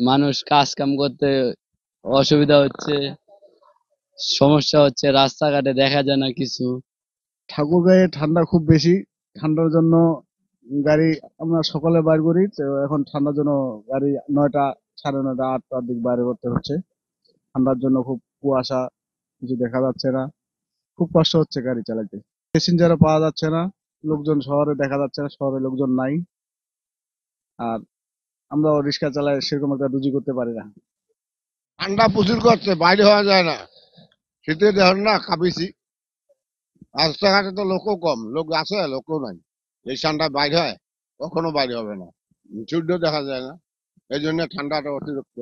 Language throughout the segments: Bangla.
মানুষ কাজ কাম করতে অসুবিধা হচ্ছে, সমস্যা হচ্ছে, রাস্তাঘাটে দেখা যায় না কিছু। ঠাকুরগাঁয়ে ঠান্ডা খুব বেশি। ঠান্ডার জন্য গাড়ি আমরা সকালে বাইর করি, তো এখন ঠান্ডার জন্য গাড়ি 9টা, 9:30, 8টার দিক বাইরে করতে হচ্ছে। ঠান্ডার জন্য খুব কুয়াশা, কিছু দেখা যাচ্ছে না, খুব কষ্ট হচ্ছে গাড়ি চালাতে। প্যাসেঞ্জারও পাওয়া যাচ্ছে না, লোকজন শহরে দেখা যাচ্ছে না, শহরে লোকজন নাই। আর আমরাও রিক্সা চালাই, সেরকম একটা রুজি করতে পারি না। ঠান্ডা প্রচুর করছে, বাইরে হওয়া যায় না। শীতে দেখুন না কাঁপিছি। রাস্তাঘাটে তো লোকও কম, লোক আছে লোকও নাই। এই ঠান্ডা বাইরে হয়, কখনো বাইরে হবে না। সূর্য দেখা যায় না, এই জন্য ঠান্ডাটা অতিরিক্ত।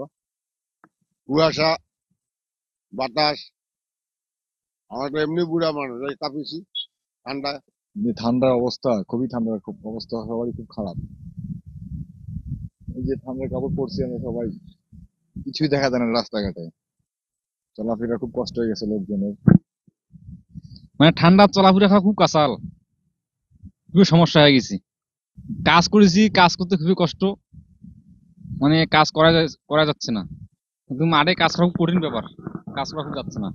কুয়াশা, বাতাস। আমরা তো এমনি বুড়া মানুষ, এই কাঁপিছি ঠান্ডা। যে ঠান্ডার অবস্থা, খুবই ঠান্ডার খুব অবস্থা, সবারই খুব খারাপ। এই যে ঠান্ডার কাপড় পরছি আমরা সবাই, কিছুই দেখা যায় না রাস্তাঘাটে, চলাফেরা খুব কষ্ট হয়ে গেছে লোকজনের। মানে ঠান্ডা চলাফেরা করা খুব কাঁচাল, খুবই সমস্যা হয়ে গেছি। কাজ করেছি, কাজ করতে খুবই কষ্ট, মানে কাজ করা যাচ্ছে না। কিন্তু মাঠে কাজ করা খুব কঠিন ব্যাপার, কাজ করা খুব যাচ্ছে না।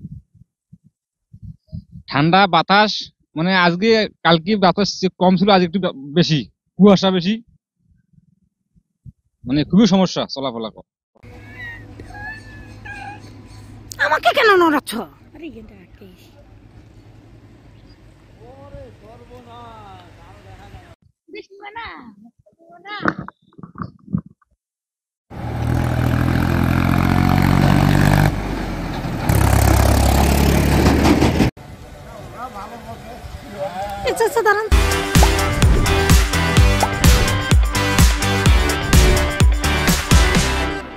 ঠান্ডা বাতাস, মানে আজকে কালকে বাতাস কম ছিল, আজ একটু বেশি, কুয়াশা বেশি, মানে খুবই সমস্যা চলাফেরা করা। আমাকে কেন নড়াচ্ছ? আচ্ছা আচ্ছা দাঁড়ান।